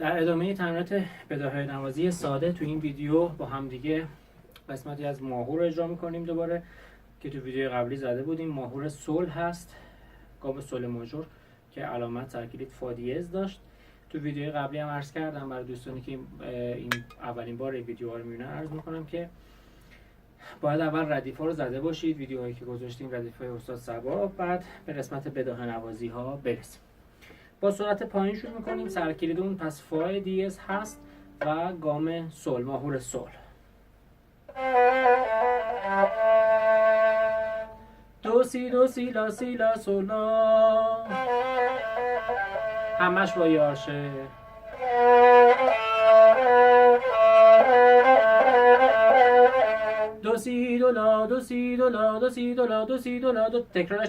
در ادامه تمرینات بداهه نوازی ساده تو این ویدیو با هم دیگه قسمتی از ماهور اجرا میکنیم دوباره که تو ویدیو قبلی زده بودیم. ماهور سول هست، گام سول ماژور که علامت سرکلید فا دیز داشت. تو ویدیو قبلی هم عرض کردم برای دوستانی که این اولین بار این ویدیوها رو میبینن، عرض میکنم که باید اول ردیفا رو زده باشید، ویدیوهایی که گذاشتیم ردیفای استاد صبا، بعد به قسمت بداهه نوازی ها برسیم. با سرعت پایین شروع میکنیم. سرکلیدون پس فا دیز هست و گام سول، ماهور سول. دو سی دو سی لا سی لا سول لا، همش با یارشه. دو سی دو لا دو سی دو لا دو سی دو لا دو سی دو لا دو. تکرارش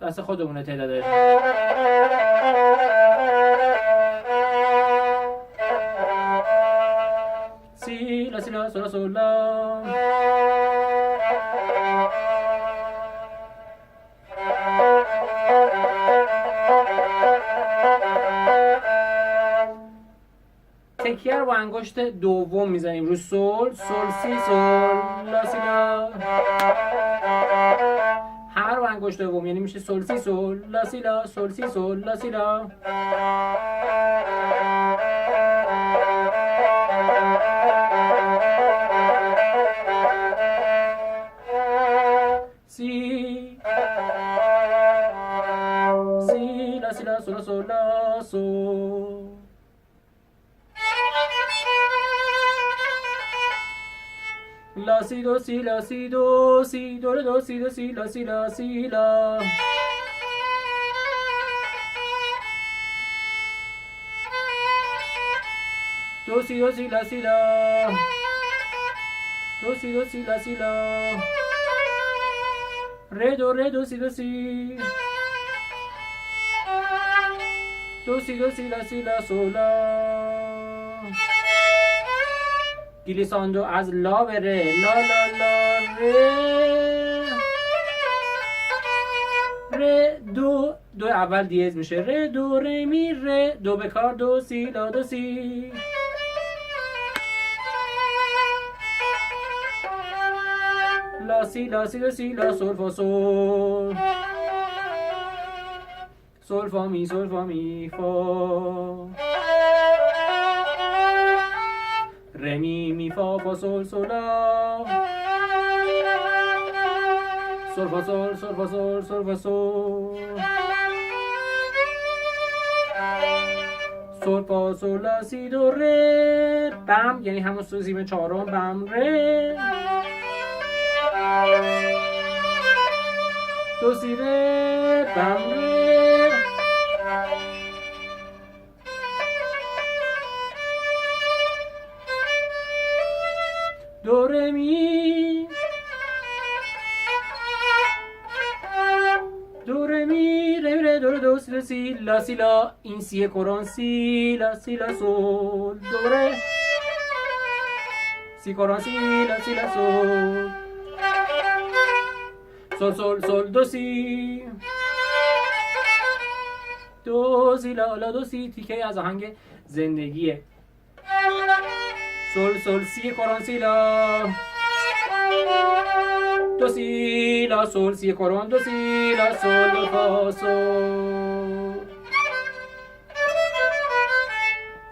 دست خودمونه تعدادش. سی لا سی لا سول لا سول لا. تکیه رو با انگشت دوم میزنیم رو سول، سول سی سول لا سی لا. همه رو با انگشت دوم، یعنی میشه سول سی سول لا سی لا، سول سی سول لا سی لا. سی سی لا سی لا سول سول لا سول. لا سی دو سی لا سی دو سی دو دو سی دو سی لا سی لا سی لا. دو سی دو سی لا سی لا. دو سی دو سی لا سی لا. ره دو سی دو سی. دو سی دو سی لا سی لا سولا. گلیساندو از لا به ره، لا لا لا ره. ره دو دو اول دیز میشه، ره دو ره می ره، دو به کار دو سی لا دو سی. لا سی لا سی دو سی لا سول فا سول. سول فا می فا. ره می فا فا سول سولا. سول فا سول سول فا سول سول فا سول. سول فا سول لا سی دو ره. بم یعنی همون سوزیم چهارم، بم ره. دو سی ره بم ره. دو ره می. دو ره می ره ره دو ره دو سی دو سی لا سی لا. این سی کرون سی لا سی لا سول. دو ره سی کرون سی لا سی لا سول. سول سول سول دو سی. دو سی لا لا دو سی. تیکه از آهنگ زندگیه. سول سول سی کرون سی لا. دو سی لا سول سی کرون دو سی لا سول فا سول.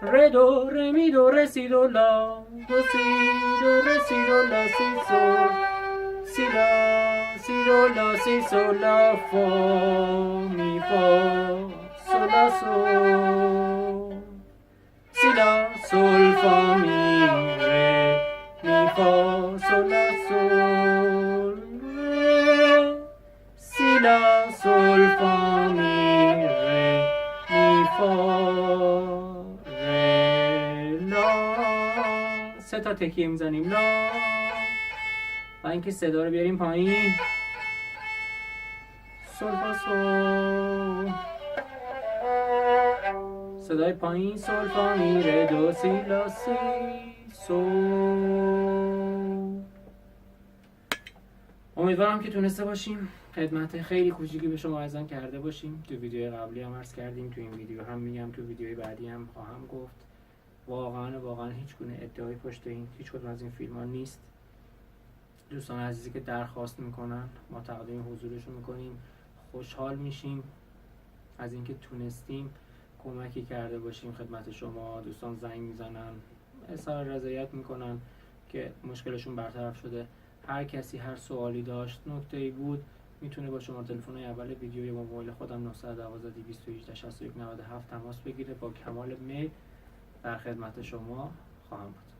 ره دو ره می دو ره سی دو لا. دو سی دو ره سی دو لا سی سول. سی لا سی دو لا سی سول لا فا می فا سول لا سول. سی لا سول فا می ره می فا سول لا سول. ره سی لا سول فا می ره می فا ره لا. سه تا تکیه میزنیم لا و اینکه صدا رو بیاریم پایین. سول فا سول. صدای پایین سول فا می ره دو سی لا سی سول. امیدوارم که تونسته باشیم خدمت خیلی کوچیکی به شما ارائه کرده باشیم. تو ویدیو قبلی هم عرض کردیم، تو این ویدیو هم میگم، تو ویدیوی بعدی هم خواهم گفت. واقعا هیچ گونه ادعای پشت هیچ کدوم از این فیلم ها نیست. دوستان عزیزی که درخواست میکنن ما تقدیم حضورشون میکنیم، خوشحال میشیم از اینکه تونستیم کمکی کرده باشیم خدمت شما. دوستان زنگ میزنن، اظهار رضایت میکنن که مشکلشون برطرف شده. هر کسی هر سوالی داشت، نکته‌ای بود، میتونه با شما تلفن اول ویدیو یا با موبایل خودم 912 218 61 97 تماس بگیره. با کمال میل در خدمت شما خواهم بود.